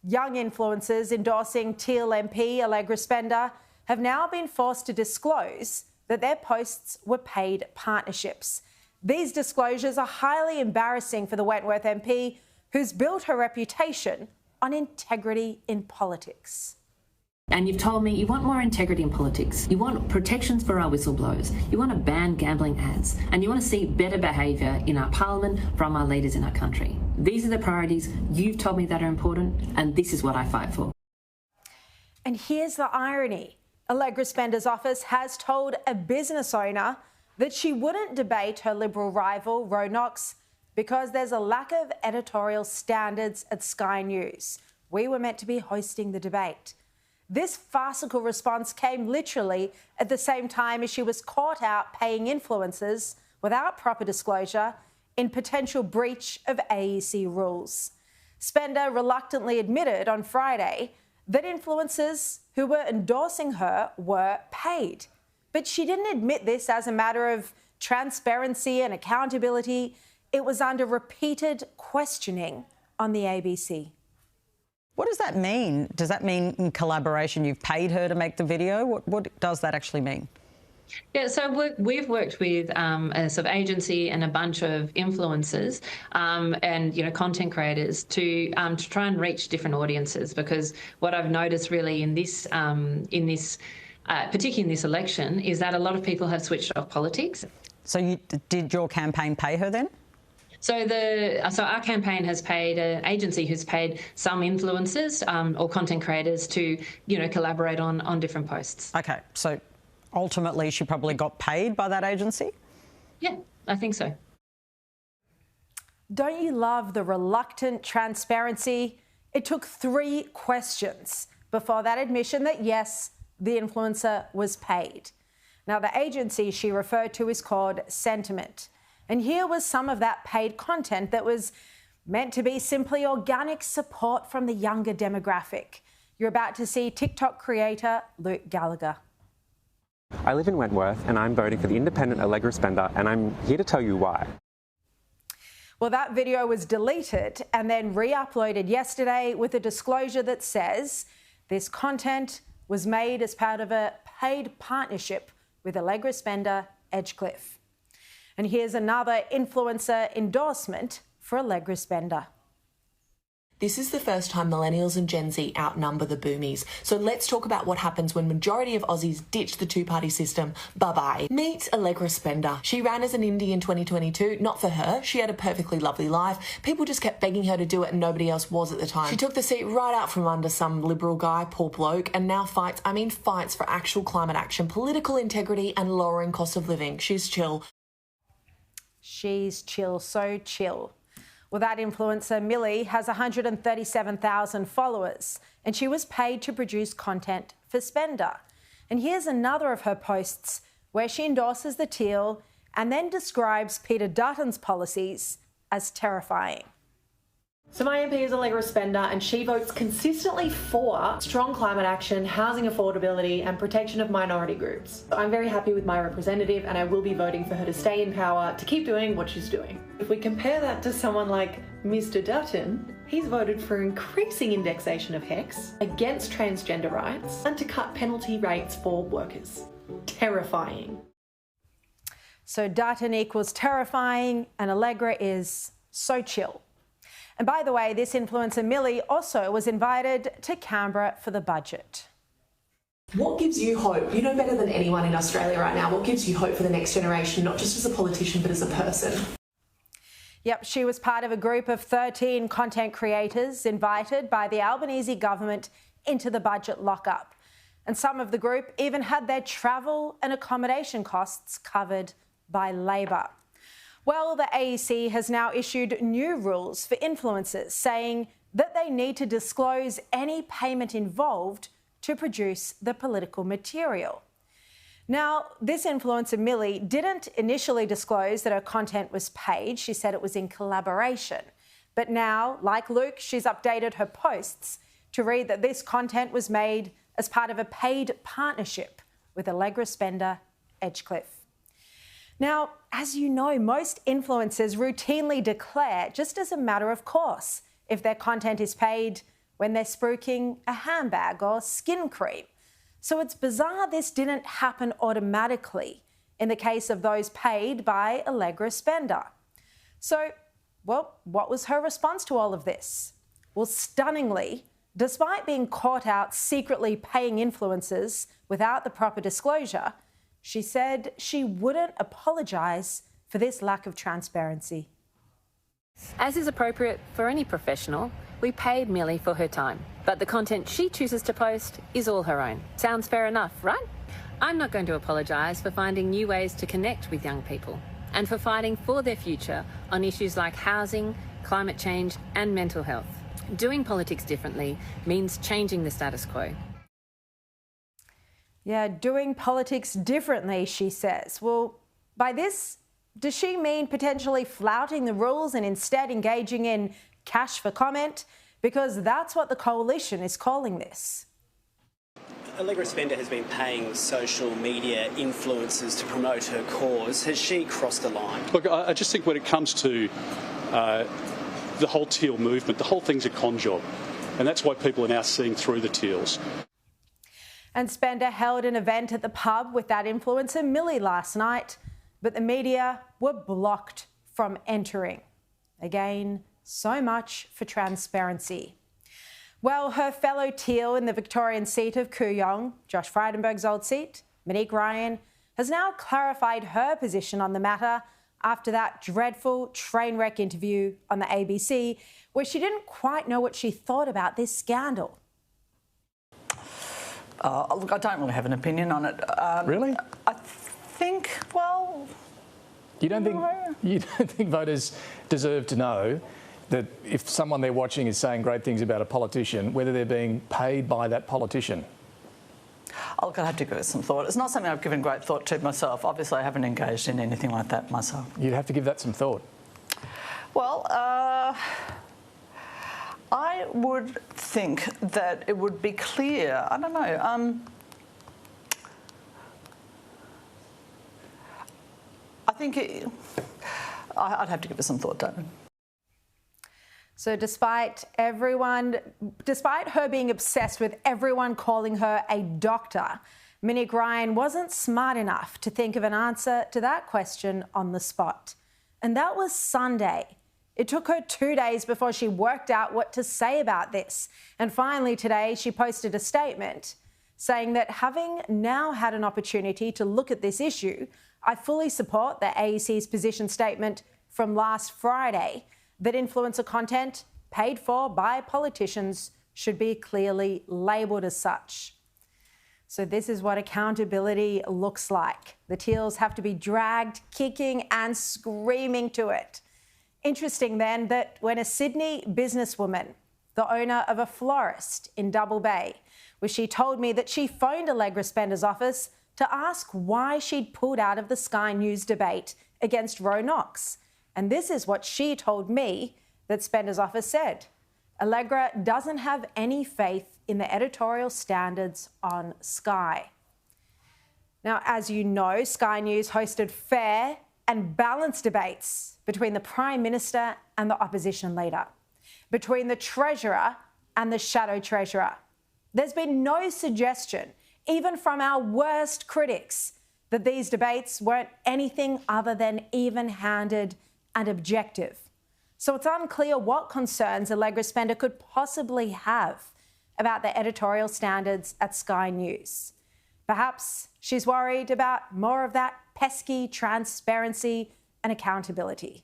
Young influencers endorsing Teal MP Allegra Spender have now been forced to disclose that their posts were paid partnerships. These disclosures are highly embarrassing for the Wentworth MP, who's built her reputation on integrity in politics. And you've told me you want more integrity in politics. You want protections for our whistleblowers. You want to ban gambling ads. And you want to see better behaviour in our parliament from our leaders in our country. These are the priorities you've told me that are important, and this is what I fight for. And here's the irony. Allegra Spender's office has told a business owner that she wouldn't debate her Liberal rival, Ro Knox, because there's a lack of editorial standards at Sky News. We were meant to be hosting the debate. This farcical response came literally at the same time as she was caught out paying influencers without proper disclosure in potential breach of AEC rules. Spender reluctantly admitted on Friday that influencers who were endorsing her were paid. But she didn't admit this as a matter of transparency and accountability. It was under repeated questioning on the ABC. What does that mean? Does that mean in collaboration you've paid her to make the video? What does that actually mean? Yeah, so we've worked with a sort of agency and a bunch of influencers and content creators to try and reach different audiences, because what I've noticed really particularly in this election, is that a lot of people have switched off politics. So did your campaign pay her then? So our campaign has paid an agency who's paid some influencers or content creators to collaborate on different posts. Okay, so ultimately she probably got paid by that agency? Yeah, I think so. Don't you love the reluctant transparency? It took 3 questions before that admission that yes, the influencer was paid. Now, the agency she referred to is called Sentiment. And here was some of that paid content that was meant to be simply organic support from the younger demographic. You're about to see TikTok creator Luke Gallagher. I live in Wentworth and I'm voting for the independent Allegra Spender, and I'm here to tell you why. Well, that video was deleted and then re-uploaded yesterday with a disclosure that says this content was made as part of a paid partnership with Allegra Spender Edgecliff. And here's another influencer endorsement for Allegra Spender. This is the first time millennials and Gen Z outnumber the boomies. So let's talk about what happens when majority of Aussies ditch the two-party system. Bye-bye. Meet Allegra Spender. She ran as an indie in 2022. Not for her. She had a perfectly lovely life. People just kept begging her to do it and nobody else was at the time. She took the seat right out from under some Liberal guy, poor bloke, and now fights for actual climate action, political integrity and lowering cost of living. She's chill. She's chill, so chill. Well, that influencer, Millie, has 137,000 followers, and she was paid to produce content for Spender. And here's another of her posts where she endorses the Teal and then describes Peter Dutton's policies as terrifying. So my MP is Allegra Spender, and she votes consistently for strong climate action, housing affordability and protection of minority groups. I'm very happy with my representative and I will be voting for her to stay in power to keep doing what she's doing. If we compare that to someone like Mr. Dutton, he's voted for increasing indexation of HECS, against transgender rights and to cut penalty rates for workers. Terrifying. So Dutton equals terrifying and Allegra is so chill. And by the way, this influencer, Millie, also was invited to Canberra for the budget. What gives you hope? You know better than anyone in Australia right now. What gives you hope for the next generation, not just as a politician, but as a person? Yep, she was part of a group of 13 content creators invited by the Albanese government into the budget lockup. And some of the group even had their travel and accommodation costs covered by Labor. Well, the AEC has now issued new rules for influencers, saying that they need to disclose any payment involved to produce the political material. Now, this influencer, Millie, didn't initially disclose that her content was paid. She said it was in collaboration. But now, like Luke, she's updated her posts to read that this content was made as part of a paid partnership with Allegra Spender Edgecliff. Now, as you know, most influencers routinely declare, just as a matter of course, if their content is paid when they're spruiking a handbag or skin cream. So it's bizarre this didn't happen automatically in the case of those paid by Allegra Spender. So, well, what was her response to all of this? Well, stunningly, despite being caught out secretly paying influencers without the proper disclosure, she said she wouldn't apologise for this lack of transparency. As is appropriate for any professional, we paid Millie for her time, but the content she chooses to post is all her own. Sounds fair enough, right? I'm not going to apologise for finding new ways to connect with young people and for fighting for their future on issues like housing, climate change and mental health. Doing politics differently means changing the status quo. Yeah, doing politics differently, she says. Well, by this, does she mean potentially flouting the rules and instead engaging in cash for comment? Because that's what the coalition is calling this. Allegra Spender has been paying social media influencers to promote her cause. Has she crossed a line? Look, I just think when it comes to the whole teal movement, the whole thing's a con job. And that's why people are now seeing through the teals. And Spender held an event at the pub with that influencer, Millie, last night, but the media were blocked from entering. Again, so much for transparency. Well, her fellow teal in the Victorian seat of Kooyong, Josh Frydenberg's old seat, Monique Ryan, has now clarified her position on the matter after that dreadful train wreck interview on the ABC, where she didn't quite know what she thought about this scandal. Look, I don't really have an opinion on it. Really? I think, well... You don't think voters deserve to know that if someone they're watching is saying great things about a politician, whether they're being paid by that politician? Look, I'll have to give it some thought. It's not something I've given great thought to myself. Obviously, I haven't engaged in anything like that myself. You'd have to give that some thought. Well, I would think that it would be clear. I don't know. I think I'd have to give it some thought, David. So despite her being obsessed with everyone calling her a doctor, Monique Ryan wasn't smart enough to think of an answer to that question on the spot. And that was Sunday. It took her 2 days before she worked out what to say about this. And finally today, she posted a statement saying that having now had an opportunity to look at this issue, I fully support the AEC's position statement from last Friday that influencer content paid for by politicians should be clearly labelled as such. So this is what accountability looks like. The teals have to be dragged, kicking and screaming to it. Interesting then that when a Sydney businesswoman, the owner of a florist in Double Bay, where she told me that she phoned Allegra Spender's office to ask why she'd pulled out of the Sky News debate against Ro Knox. And this is what she told me that Spender's office said. Allegra doesn't have any faith in the editorial standards on Sky. Now, as you know, Sky News hosted fair and balanced debates between the Prime Minister and the opposition leader, between the Treasurer and the Shadow Treasurer. There's been no suggestion, even from our worst critics, that these debates weren't anything other than even-handed and objective. So it's unclear what concerns Allegra Spender could possibly have about the editorial standards at Sky News. Perhaps she's worried about more of that pesky transparency and accountability.